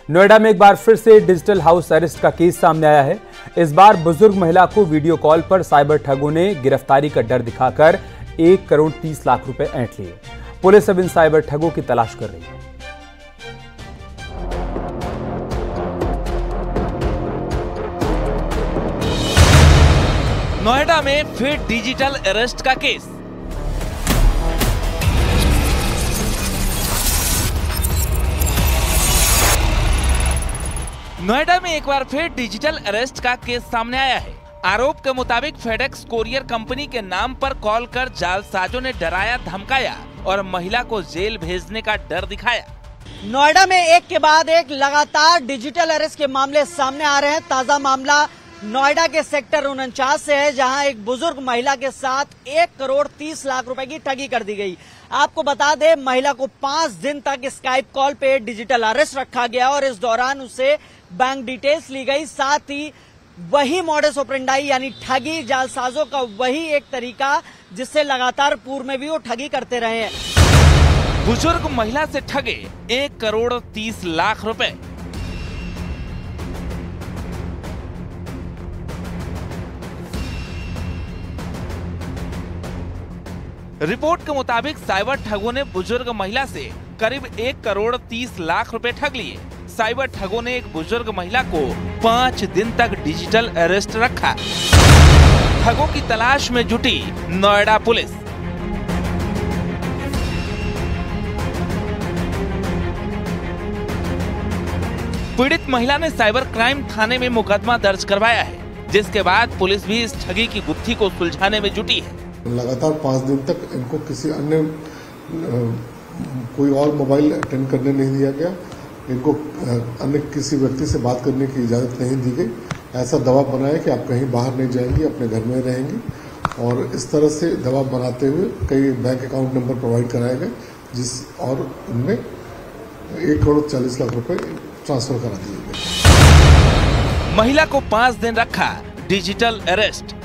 नोएडा में एक बार फिर से डिजिटल हाउस अरेस्ट का केस सामने आया है। इस बार बुजुर्ग महिला को वीडियो कॉल पर साइबर ठगों ने गिरफ्तारी का डर दिखाकर 1 करोड़ 30 लाख रुपए ऐंठ लिए। पुलिस अब इन साइबर ठगों की तलाश कर रही है। नोएडा में फिर डिजिटल अरेस्ट का केस। नोएडा में एक बार फिर डिजिटल अरेस्ट का केस सामने आया है। आरोप के मुताबिक फेडेक्स कोरियर कंपनी के नाम पर कॉल कर जालसाजों ने डराया, धमकाया और महिला को जेल भेजने का डर दिखाया। नोएडा में एक के बाद एक लगातार डिजिटल अरेस्ट के मामले सामने आ रहे हैं। ताजा मामला नोएडा के सेक्टर 49 से है, जहां एक बुजुर्ग महिला के साथ 1 करोड़ 30 लाख रुपए की ठगी कर दी गई। आपको बता दें, महिला को 5 दिन तक स्काइप कॉल पे डिजिटल अरेस्ट रखा गया और इस दौरान उससे बैंक डिटेल्स ली गई। साथ ही वही मॉडस ऑपरेंडाई यानी ठगी जालसाजों का वही एक तरीका जिससे लगातार पूर्व में भी वो ठगी करते रहे हैं। बुजुर्ग महिला से ठगे 1 करोड़ 30 लाख रुपए। रिपोर्ट के मुताबिक साइबर ठगों ने बुजुर्ग महिला से करीब 1 करोड़ 30 लाख रुपए ठग लिए। साइबर ठगों ने एक बुजुर्ग महिला को 5 दिन तक डिजिटल अरेस्ट रखा। ठगों की तलाश में जुटी नोएडा पुलिस। पीड़ित महिला ने साइबर क्राइम थाने में मुकदमा दर्ज करवाया है, जिसके बाद पुलिस भी इस ठगी की गुत्थी को सुलझाने में जुटी है। लगातार 5 दिन तक इनको किसी अन्य कोई और मोबाइल अटेंड करने नहीं दिया गया। इनको अन्य किसी व्यक्ति से बात करने की इजाजत नहीं दी गई। ऐसा दबाव बनाया कि आप कहीं बाहर नहीं जाएंगी, अपने घर में रहेंगी और इस तरह से दबाव बनाते हुए कई बैंक अकाउंट नंबर प्रोवाइड कराए गए और उनमें 1 करोड़ 40 लाख रुपए ट्रांसफर करा दिए गए। महिला को 5 दिन रखा डिजिटल अरेस्ट।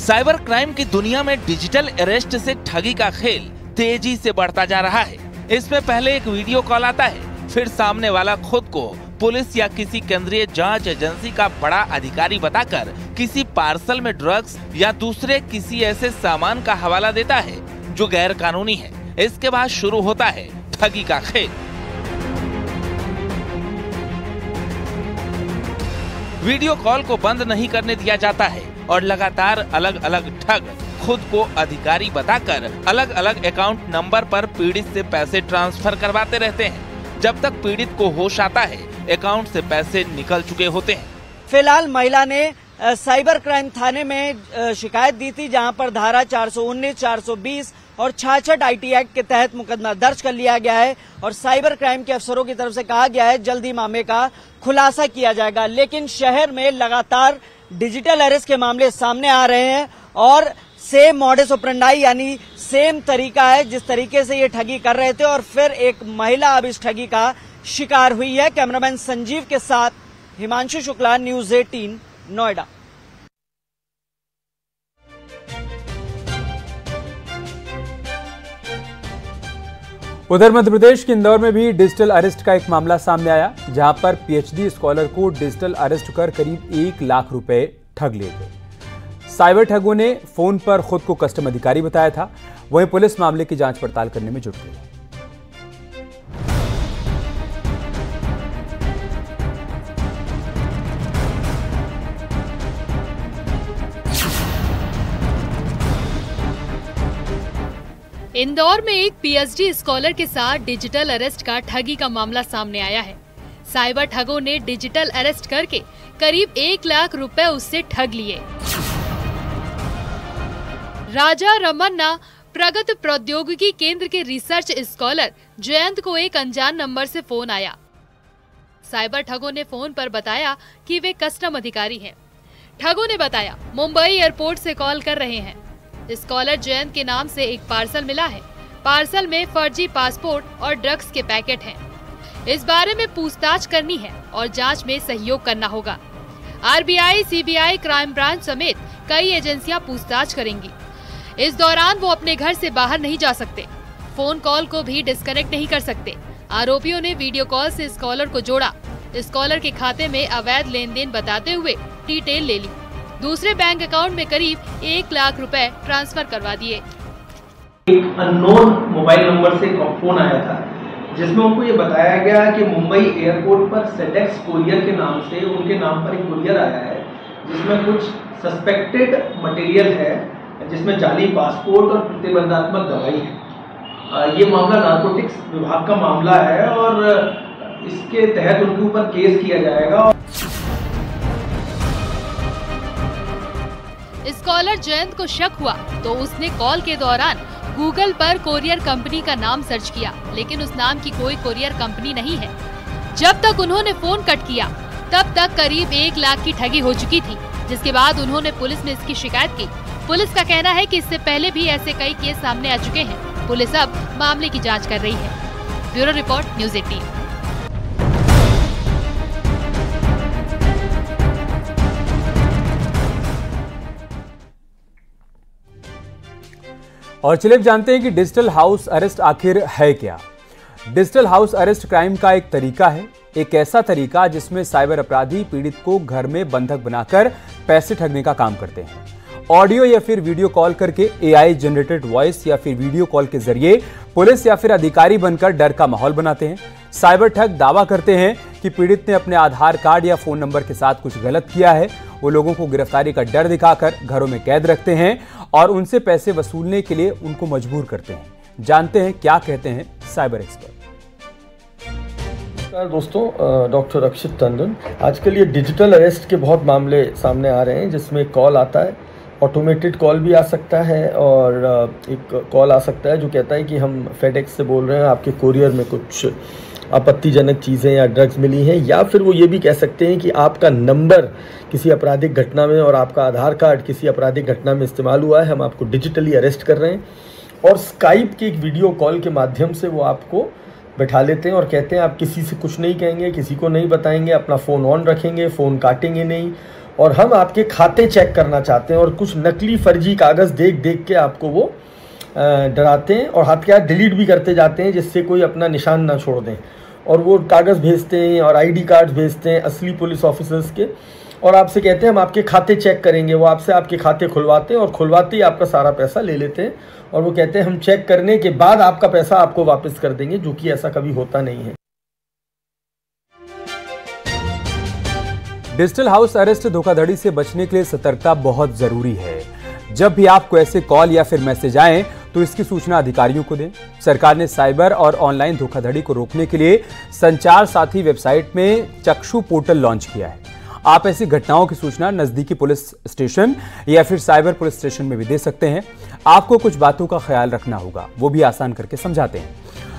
साइबर क्राइम की दुनिया में डिजिटल अरेस्ट से ठगी का खेल तेजी से बढ़ता जा रहा है। इसमें पहले एक वीडियो कॉल आता है, फिर सामने वाला खुद को पुलिस या किसी केंद्रीय जांच एजेंसी का बड़ा अधिकारी बताकर किसी पार्सल में ड्रग्स या दूसरे किसी ऐसे सामान का हवाला देता है जो गैर कानूनी है। इसके बाद शुरू होता है ठगी का खेल। वीडियो कॉल को बंद नहीं करने दिया जाता है और लगातार अलग अलग ठग खुद को अधिकारी बताकर अलग अलग अकाउंट नंबर पर पीड़ित से पैसे ट्रांसफर करवाते रहते हैं। जब तक पीड़ित को होश आता है, अकाउंट से पैसे निकल चुके होते हैं। फिलहाल महिला ने साइबर क्राइम थाने में शिकायत दी थी, जहां पर धारा 419, 420 और 66 IT एक्ट के तहत मुकदमा दर्ज कर लिया गया है और साइबर क्राइम के अफसरों की तरफ से कहा गया है जल्दी मामले का खुलासा किया जाएगा। लेकिन शहर में लगातार डिजिटल अरेस्ट के मामले सामने आ रहे हैं और सेम मॉडस ऑपरेंडाई यानी सेम तरीका है जिस तरीके से ये ठगी कर रहे थे और फिर एक महिला अब इस ठगी का शिकार हुई है। कैमरामैन संजीव के साथ हिमांशु शुक्ला, न्यूज़ 18, नोएडा। उधर मध्य प्रदेश के इंदौर में भी डिजिटल अरेस्ट का एक मामला सामने आया, जहां पर PhD स्कॉलर को डिजिटल अरेस्ट कर करीब 1 लाख रुपए ठग लिए गए। साइबर ठगों ने फोन पर खुद को कस्टम अधिकारी बताया था। वहीं पुलिस मामले की जांच पड़ताल करने में जुट गई है। इंदौर में एक PhD स्कॉलर के साथ डिजिटल अरेस्ट का ठगी का मामला सामने आया है। साइबर ठगों ने डिजिटल अरेस्ट करके करीब 1 लाख रुपए उससे ठग लिए। राजा रमन्ना प्रगत प्रौद्योगिकी केंद्र के रिसर्च स्कॉलर जयंत को एक अनजान नंबर से फोन आया। साइबर ठगों ने फोन पर बताया कि वे कस्टम अधिकारी हैं। ठगों ने बताया मुंबई एयरपोर्ट से कॉल कर रहे हैं। स्कॉलर जयंत के नाम से एक पार्सल मिला है। पार्सल में फर्जी पासपोर्ट और ड्रग्स के पैकेट हैं। इस बारे में पूछताछ करनी है और जांच में सहयोग करना होगा। RBI, CBI, क्राइम ब्रांच समेत कई एजेंसियां पूछताछ करेंगी। इस दौरान वो अपने घर से बाहर नहीं जा सकते, फोन कॉल को भी डिस्कनेक्ट नहीं कर सकते। आरोपियों ने वीडियो कॉल से इस कॉलर को जोड़ा, इस कॉलर के खाते में अवैध लेन देन बताते हुए डिटेल ले ली, दूसरे बैंक अकाउंट में करीब 1 लाख रुपए ट्रांसफर करवा दिए। एक अननोन मोबाइल नंबर से फोन आया था जिसमें उनको ये बताया गया कि मुंबई एयरपोर्ट पर सेडेक्स कुरियर के नाम से उनके नाम पर एक कुरियर आया है जिसमें कुछ सस्पेक्टेड मटेरियल है, जिसमें जाली पासपोर्ट और प्रतिबंधात्मक दवाई है। ये मामला नारकोटिक्स विभाग का मामला है और इसके तहत उनके ऊपर केस किया जाएगा। इस कॉलर जयंत को शक हुआ तो उसने कॉल के दौरान गूगल पर कोरियर कंपनी का नाम सर्च किया, लेकिन उस नाम की कोई कोरियर कंपनी नहीं है। जब तक उन्होंने फोन कट किया तब तक करीब 1 लाख की ठगी हो चुकी थी, जिसके बाद उन्होंने पुलिस में इसकी शिकायत की। पुलिस का कहना है कि इससे पहले भी ऐसे कई केस सामने आ चुके हैं। पुलिस अब मामले की जांच कर रही है। Bureau report, news 18। और चलिए जानते हैं कि डिजिटल हाउस अरेस्ट आखिर है क्या। डिजिटल हाउस अरेस्ट क्राइम का एक तरीका है, एक ऐसा तरीका जिसमें साइबर अपराधी पीड़ित को घर में बंधक बनाकर पैसे ठगने का काम करते हैं। ऑडियो या फिर वीडियो कॉल करके एआई जनरेटेड वॉइस या फिर वीडियो कॉल के जरिए पुलिस या फिर अधिकारी बनकर डर का माहौल बनाते हैं। साइबर ठग दावा करते हैं कि पीड़ित ने अपने आधार कार्ड या फोन नंबर के साथ कुछ गलत किया है। वो लोगों को गिरफ्तारी का डर दिखाकर घरों में कैद रखते हैं और उनसे पैसे वसूलने के लिए उनको मजबूर करते हैं। जानते हैं क्या कहते हैं साइबर एक्सपर्ट। दोस्तों, डॉक्टर अक्षित टंडन। आजकल ये डिजिटल अरेस्ट के बहुत मामले सामने आ रहे हैं, जिसमें कॉल आता है, ऑटोमेटेड कॉल भी आ सकता है और एक कॉल आ सकता है जो कहता है कि हम फेडेक्स से बोल रहे हैं, आपके कोरियर में कुछ आपत्तिजनक चीज़ें या ड्रग्स मिली हैं। या फिर वो ये भी कह सकते हैं कि आपका नंबर किसी आपराधिक घटना में और आपका आधार कार्ड किसी आपराधिक घटना में इस्तेमाल हुआ है, हम आपको डिजिटली अरेस्ट कर रहे हैं। और स्काइप की एक वीडियो कॉल के माध्यम से वो आपको बैठा लेते हैं और कहते हैं आप किसी से कुछ नहीं कहेंगे, किसी को नहीं बताएंगे, अपना फ़ोन ऑन रखेंगे, फ़ोन काटेंगे नहीं, और हम आपके खाते चेक करना चाहते हैं। और कुछ नकली फर्जी कागज़ देख देख के आपको वो डराते हैं और हाथ के हाथ डिलीट भी करते जाते हैं, जिससे कोई अपना निशान ना छोड़ दें। और वो कागज़ भेजते हैं और आईडी कार्ड भेजते हैं असली पुलिस ऑफिसर्स के, और आपसे कहते हैं हम आपके खाते चेक करेंगे। वो आपसे आपके खाते खुलवाते हैं और खुलवाते ही आपका सारा पैसा ले लेते हैं और वो कहते हैं हम चेक करने के बाद आपका पैसा आपको वापस कर देंगे, जो कि ऐसा कभी होता नहीं है। डिजिटल हाउस अरेस्ट धोखाधड़ी से बचने के लिए सतर्कता बहुत जरूरी है। जब भी आपको ऐसे कॉल या फिर मैसेज आए तो इसकी सूचना अधिकारियों को दें। सरकार ने साइबर और ऑनलाइन धोखाधड़ी को रोकने के लिए संचार साथी वेबसाइट में चक्षु पोर्टल लॉन्च किया है। आप ऐसी घटनाओं की सूचना नजदीकी पुलिस स्टेशन या फिर साइबर पुलिस स्टेशन में भी दे सकते हैं। आपको कुछ बातों का ख्याल रखना होगा, वो भी आसान करके समझाते हैं।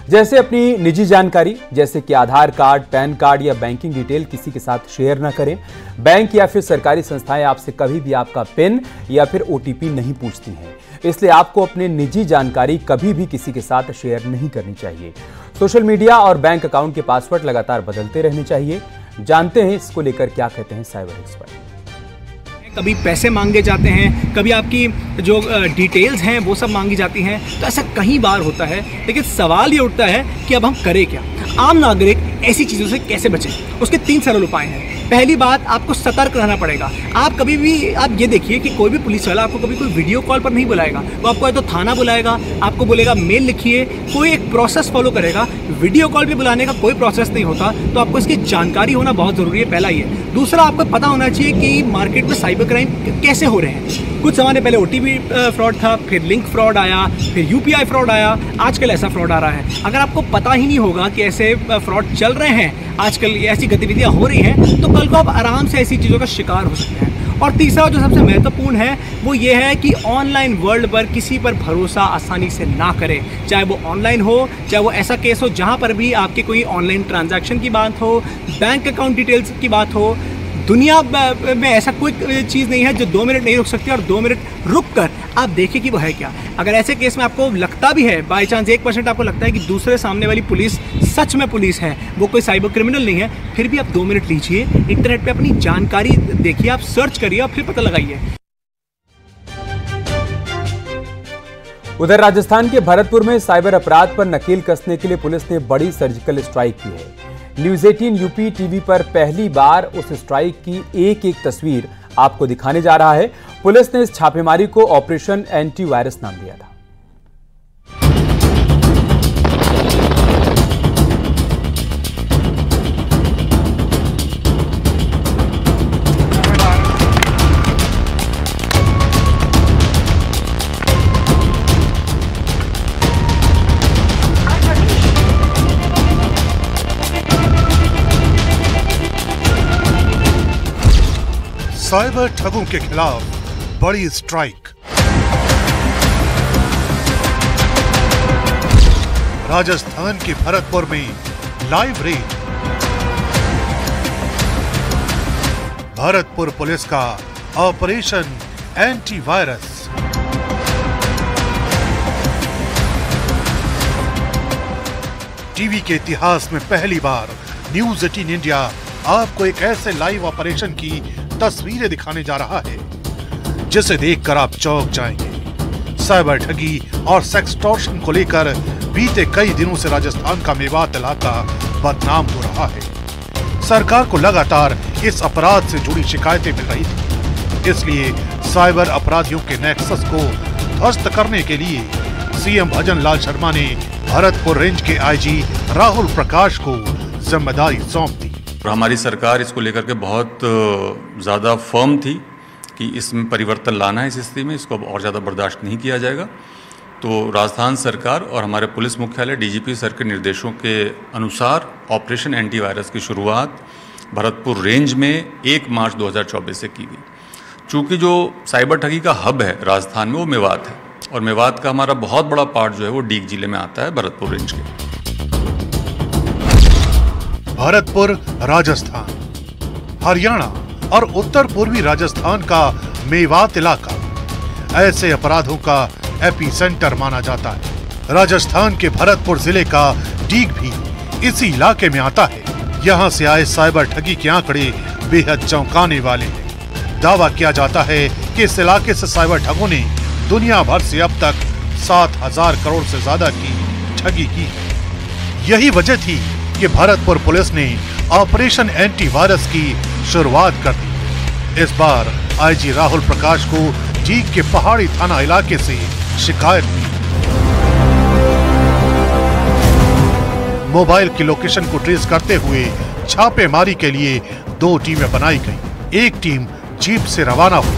जैसे अपनी निजी जानकारी जैसे कि आधार कार्ड, पैन कार्ड या बैंकिंग डिटेल किसी के साथ शेयर ना करें। बैंक या फिर सरकारी संस्थाएं आपसे कभी भी आपका पिन या फिर ओटीपी नहीं पूछती हैं, इसलिए आपको अपनी निजी जानकारी कभी भी किसी के साथ शेयर नहीं करनी चाहिए। सोशल मीडिया और बैंक अकाउंट के पासवर्ड लगातार बदलते रहने चाहिए। जानते हैं इसको लेकर क्या कहते हैं साइबर एक्सपर्ट। कभी पैसे मांगे जाते हैं, कभी आपकी जो डिटेल्स हैं वो सब मांगी जाती हैं, तो ऐसा कई बार होता है। लेकिन सवाल ये उठता है कि अब हम करें क्या? आम नागरिक ऐसी चीज़ों से कैसे बचें? उसके 3 सरल उपाय हैं। पहली बात, आपको सतर्क रहना पड़ेगा। आप कभी भी आप ये देखिए कि कोई भी पुलिस वाला आपको कभी कोई वीडियो कॉल पर नहीं बुलाएगा, वो आपको या तो थाना बुलाएगा, आपको बोलेगा मेल लिखिए, कोई एक प्रोसेस फॉलो करेगा। वीडियो कॉल पे बुलाने का कोई प्रोसेस नहीं होता, तो आपको इसकी जानकारी होना बहुत ज़रूरी है, पहला ये। दूसरा, आपको पता होना चाहिए कि मार्केट में साइबर क्राइम कैसे हो रहे हैं। कुछ समय पहले ओटीपी फ्रॉड था, फिर लिंक फ्रॉड आया, फिर यूपीआई फ्रॉड आया, आजकल ऐसा फ्रॉड आ रहा है। अगर आपको पता ही नहीं होगा कि ऐसे फ्रॉड चल रहे हैं, आजकल ऐसी गतिविधियां हो रही हैं, तो कल को आप आराम से ऐसी चीज़ों का शिकार हो सकते हैं। और तीसरा जो सबसे महत्वपूर्ण है वो ये है कि ऑनलाइन वर्ल्ड पर किसी पर भरोसा आसानी से ना करें, चाहे वो ऑनलाइन हो, चाहे वो ऐसा केस हो जहाँ पर भी आपके कोई ऑनलाइन ट्रांजैक्शन की बात हो, बैंक अकाउंट डिटेल्स की बात हो। दुनिया में ऐसा कोई चीज़ नहीं है जो 2 मिनट नहीं रुक सकती, और 2 मिनट रुक कर आप देखिए कि वो है क्या। अगर ऐसे केस में आपको लगता भी है, बाई चांस 1% आपको लगता है कि दूसरे सामने वाली पुलिस सच में पुलिस है, वो कोई साइबर क्रिमिनल नहीं है, फिर भी आप 2 मिनट लीजिए, इंटरनेट पे अपनी जानकारी देखिए, आप सर्च करिए और फिर पता लगाइए। उधर राजस्थान के भरतपुर में साइबर अपराध पर नकेल कसने के लिए पुलिस ने बड़ी सर्जिकल स्ट्राइक की है। न्यूज 18 यूपी टीवी पर पहली बार उस स्ट्राइक की एक तस्वीर आपको दिखाने जा रहा है। पुलिस ने इस छापेमारी को ऑपरेशन एंटीवायरस नाम दिया था। साइबर ठगों के खिलाफ बड़ी स्ट्राइक। राजस्थान के भरतपुर में लाइव रेड। भरतपुर पुलिस का ऑपरेशन एंटीवायरस। टीवी के इतिहास में पहली बार न्यूज 18 इंडिया आपको एक ऐसे लाइव ऑपरेशन की तस्वीरें दिखाने जा रहा है जिसे देखकर आप चौंक जाएंगे। साइबर ठगी और सेक्सटॉर्शन को लेकर बीते कई दिनों से राजस्थान का मेवात इलाका बदनाम हो रहा है। सरकार को लगातार इस अपराध से जुड़ी शिकायतें मिल रही थी, इसलिए साइबर अपराधियों के नेक्सस को ध्वस्त करने के लिए सीएम भजन लाल शर्मा ने भरतपुर रेंज के आईजी राहुल प्रकाश को जिम्मेदारी सौंप दी। हमारी सरकार इसको लेकर के बहुत ज़्यादा फर्म थी कि इसमें परिवर्तन लाना है इस स्थिति में, इसको अब और ज़्यादा बर्दाश्त नहीं किया जाएगा। तो राजस्थान सरकार और हमारे पुलिस मुख्यालय डीजीपी सर के निर्देशों के अनुसार ऑपरेशन एंटीवायरस की शुरुआत भरतपुर रेंज में 1 मार्च 2024 से की गई। चूँकि जो साइबर ठगी का हब है राजस्थान में वो मेवात है, और मेवात का हमारा बहुत बड़ा पार्ट जो है वो डीग जिले में आता है, भरतपुर रेंज के। भरतपुर राजस्थान, हरियाणा और उत्तर पूर्वी राजस्थान का मेवात इलाका ऐसे अपराधों का एपीसेंटर माना जाता है। राजस्थान के भरतपुर जिले का डीग भी इसी इलाके में आता है। यहाँ से आए साइबर ठगी के आंकड़े बेहद चौंकाने वाले हैं। दावा किया जाता है कि इस इलाके से साइबर ठगों ने दुनिया भर से अब तक 7,000 करोड़ से ज्यादा की ठगी की है। यही वजह थी कि भरतपुर पुलिस ने ऑपरेशन एंटीवायरस की शुरुआत कर दी। इस बार आईजी राहुल प्रकाश को डीग के पहाड़ी थाना इलाके से शिकायत मिली। मोबाइल की लोकेशन को ट्रेस करते हुए छापेमारी के लिए 2 टीमें बनाई गई। एक टीम जीप से रवाना हुई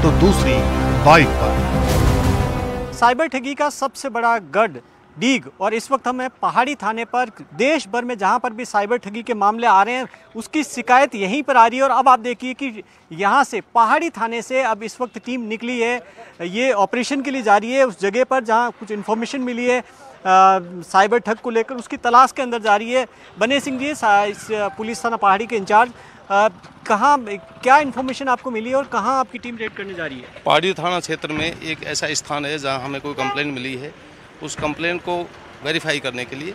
तो दूसरी बाइक पर। साइबर ठगी का सबसे बड़ा गढ़ डीग, और इस वक्त हम हैं पहाड़ी थाने पर। देश भर में जहां पर भी साइबर ठगी के मामले आ रहे हैं उसकी शिकायत यहीं पर आ रही है। और अब आप देखिए कि यहां से पहाड़ी थाने से अब इस वक्त टीम निकली है, ये ऑपरेशन के लिए जा रही है उस जगह पर जहां कुछ इन्फॉर्मेशन मिली है साइबर ठग को लेकर, उसकी तलाश के अंदर जा रही है। बने सिंह जी, पुलिस थाना पहाड़ी के इंचार्ज, कहाँ क्या इन्फॉर्मेशन आपको मिली और कहाँ आपकी टीम रेड करने जा रही है? पहाड़ी थाना क्षेत्र में एक ऐसा स्थान है जहाँ हमें कोई कंप्लेंट मिली है। उस कंप्लेंट को वेरीफाई करने के लिए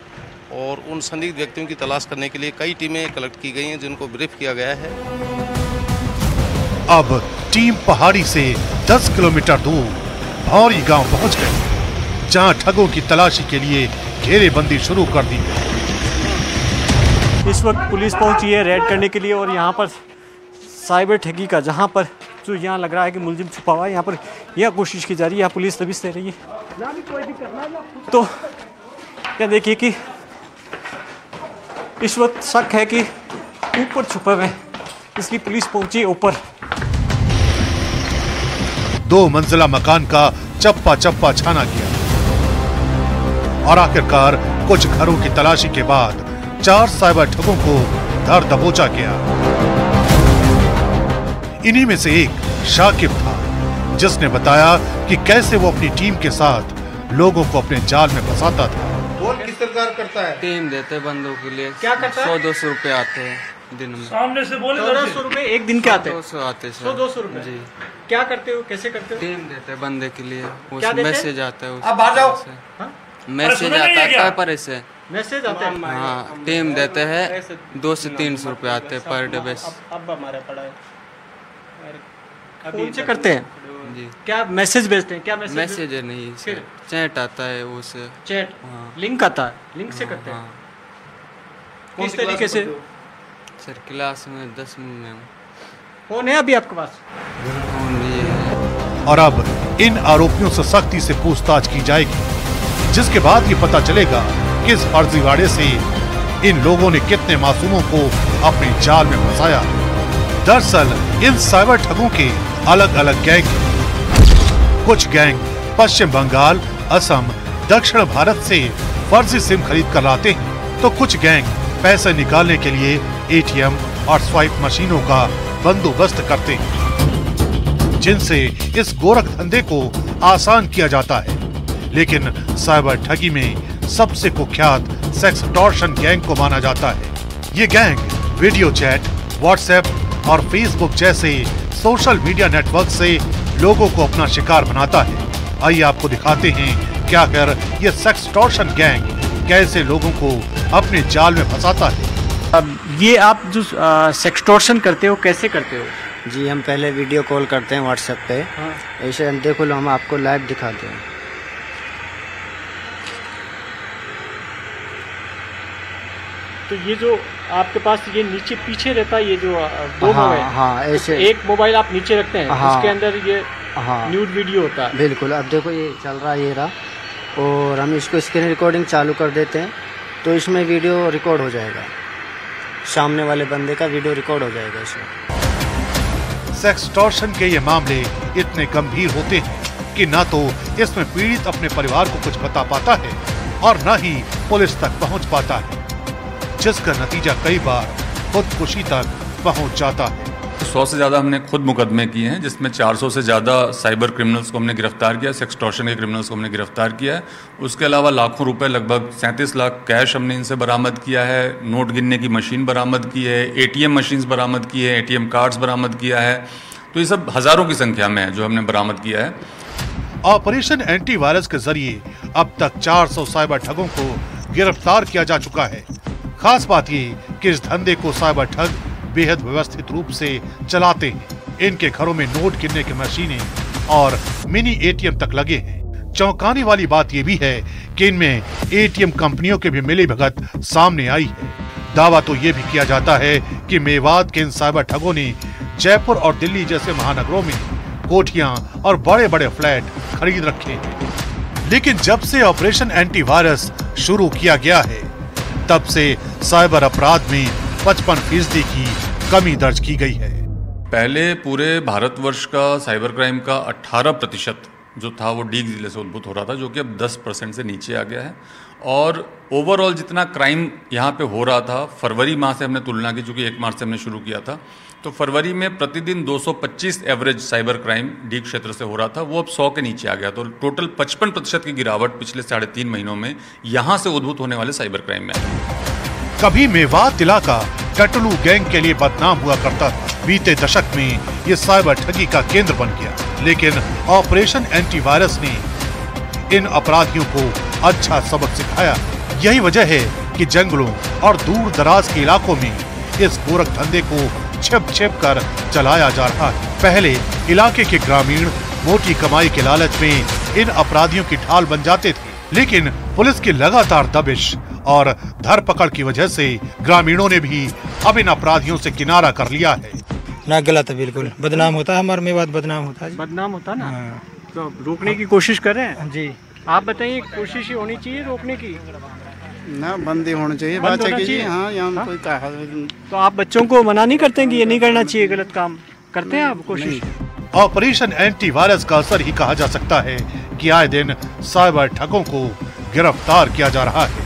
और उन संदिग्ध व्यक्तियों की तलाश करने के लिए कई टीमें कलेक्ट की गई हैं जिनको ब्रीफ किया गया है। अब टीम पहाड़ी से 10 किलोमीटर दूर भौरी गांव पहुंच गई, जहां ठगों की तलाशी के लिए घेरेबंदी शुरू कर दी गई। इस वक्त पुलिस पहुंची है रेड करने के लिए, और यहाँ पर साइबर ठगी का जहाँ पर जो यहाँ लग रहा है कि मुलजिम छुपा हुआ है, यहाँ पर यह कोशिश की जा रही है। यहाँ पुलिस दबिश दे रही है। तो क्या देखिए कि इस वक्त शक है कि ऊपर छुपे हुए, इसलिए पुलिस पहुंची ऊपर। 2 मंजिला मकान का चप्पा चप्पा छाना गया और आखिरकार कुछ घरों की तलाशी के बाद 4 साइबर ठगों को धर दबोचा गया। इन्हीं में से एक शाकिब था, जिसने बताया कि कैसे वो अपनी टीम के साथ लोगों को अपने जाल में फंसाता था। बोल किस प्रकार करता है? टीम देते बंदों के लिए। क्या करता है? 100-200 रुपए आते हैं दिन में। सामने से बोले 100 रुपए एक दिन के आते हैं? 200 आते हैं। 100-200 रुपए जी। क्या करते हो, कैसे करते हो? टीम देते हैं बंदे के लिए, मैसेज आता है, आप बाहर जाओ। मैसेज आता है पेपर से, मैसेज आते हैं। हाँ, टीम देते हैं 200 से 300 रुपए आते हैं पर डे बेस। अब हमारा पड़ा है। कौन से करते हैं? जी। क्या मैसेज भेजते हैं? क्या मैसेज है नहीं सर, चैट आता है उससे। चैट? हाँ। लिंक आता है, लिंक से करते हैं? किस तरीके से? सर क्लास में 10वीं में हूँ। फोन है अभी आपके पास? फोन भी है। और अब इन आरोपियों से सख्ती से पूछताछ की जाएगी, जिसके बाद ये पता चलेगा कि इस फर्जीवाड़े से इन लोगों ने कितने मासूमों को अपने जाल में फंसाया। दरअसल इन साइबर ठगों के अलग अलग गैंग, कुछ गैंग पश्चिम बंगाल, असम, दक्षिण भारत से फर्जी सिम खरीद कर लाते हैं, तो कुछ गैंग पैसे निकालने के लिए एटीएम और स्वाइप मशीनों का बंदोबस्त करते हैं, जिनसे इस गोरख धंधे को आसान किया जाता है। लेकिन साइबर ठगी में सबसे कुख्यात सेक्सटॉर्शन गैंग को माना जाता है। ये गैंग वीडियो चैट, व्हाट्सएप और फेसबुक जैसे सोशल मीडिया नेटवर्क से लोगों को अपना शिकार बनाता है। आइए आपको दिखाते हैं कि आखिर ये सेक्सटॉर्शन गैंग कैसे लोगों को अपने जाल में फंसाता है। अब ये आप जो सेक्सटॉर्शन करते हो कैसे करते हो? जी हम पहले वीडियो कॉल करते हैं व्हाट्सएप पे। हाँ। ऐसे हम देखो, हम आपको लाइव दिखाते हैं। तो ये जो आपके पास ये नीचे पीछे रहता है, ये जो दो मोबाइल, हाँ ऐसे तो एक मोबाइल आप नीचे रखते हैं, हाँ, उसके अंदर ये हाँ न्यूड वीडियो होता है। बिल्कुल। अब देखो ये चल रहा है, ये रहा, और हम इसको स्क्रीन रिकॉर्डिंग चालू कर देते हैं तो इसमें वीडियो रिकॉर्ड हो जाएगा, सामने वाले बंदे का वीडियो रिकॉर्ड हो जाएगा इसमें। सेक्सटॉर्शन के ये मामले इतने गंभीर होते हैं कि न तो इसमें पीड़ित अपने परिवार को कुछ बता पाता है और न ही पुलिस तक पहुंच पाता है, जिसका नतीजा कई बार खुदकुशी तक पहुंच जाता है। 100 से ज़्यादा हमने खुद मुकदमे किए हैं, जिसमें 400 से ज़्यादा साइबर क्रिमिनल्स को हमने गिरफ्तार किया, सेक्सटॉर्शन के क्रिमिनल्स को हमने गिरफ्तार किया है। उसके अलावा लाखों रुपए, लगभग 37 लाख कैश हमने इनसे बरामद किया है, नोट गिनने की मशीन बरामद की है, एटीएम मशीन्स बरामद की है, एटीएम कार्ड्स बरामद किया है। तो ये सब हज़ारों की संख्या में है जो हमने बरामद किया है। ऑपरेशन एंटीवायरस के जरिए अब तक 400 साइबर ठगों को गिरफ्तार किया जा चुका है। खास बात ये कि इस धंधे को साइबर ठग बेहद व्यवस्थित रूप से चलाते हैं। इनके घरों में नोट गिनने की मशीनें और मिनी एटीएम तक लगे हैं। चौंकाने वाली बात यह भी है कि इनमें एटीएम कंपनियों के भी मिलीभगत सामने आई है। दावा तो ये भी किया जाता है कि मेवात के इन साइबर ठगों ने जयपुर और दिल्ली जैसे महानगरों में कोठियां और बड़े बड़े फ्लैट खरीद रखे हैं। लेकिन जब से ऑपरेशन एंटीवायरस शुरू किया गया है, तब से साइबर अपराध में 55% की कमी दर्ज की गई है। पहले पूरे भारतवर्ष का साइबर क्राइम का 18% जो था वो डी जिले से उद्भूत हो रहा था, जो कि अब 10% से नीचे आ गया है। और ओवरऑल जितना क्राइम यहाँ पे हो रहा था, फरवरी माह से हमने तुलना की, चूँकि 1 मार्च से हमने शुरू किया था, तो फरवरी में प्रतिदिन 225 एवरेज साइबर क्राइम डी क्षेत्र से हो रहा था, वो अब 100 के नीचे आ गया। तो टोटल 55% की गिरावट पिछले 3.5 महीनों में यहाँ से उद्भूत होने वाले साइबर क्राइम में आई। कभी मेवात इलाका टटलू गैंग के लिए बदनाम हुआ करता था। बीते दशक में ये साइबर ठगी का केंद्र बन गया, लेकिन ऑपरेशन एंटीवायरस ने इन अपराधियों को अच्छा सबक सिखाया। यही वजह है कि जंगलों और दूर दराज के इलाकों में इस गोरख धंधे को छिप छिप कर चलाया जा रहा है। पहले इलाके के ग्रामीण मोटी कमाई के लालच में इन अपराधियों की ढाल बन जाते थे, लेकिन पुलिस की लगातार दबिश और धरपकड़ की वजह से ग्रामीणों ने भी अब इन अपराधियों से किनारा कर लिया है। ना गलत है, बिल्कुल बदनाम होता है, हमारे मेवात बदनाम होता है। बदनाम होता है ना, तो रोकने की कोशिश कर रहे हैं जी। आप बताइए, कोशिश होनी चाहिए रोकने की ना, बंदी होनी चाहिए, बात है कि हाँ, यहाँ कोई कहा। तो आप बच्चों को मना नहीं करते हैं कि ये नहीं करना चाहिए, गलत काम करते हैं आप कोशिश? ऑपरेशन एंटीवायरस का असर ही कहा जा सकता है कि आए दिन साइबर ठगों को गिरफ्तार किया जा रहा है।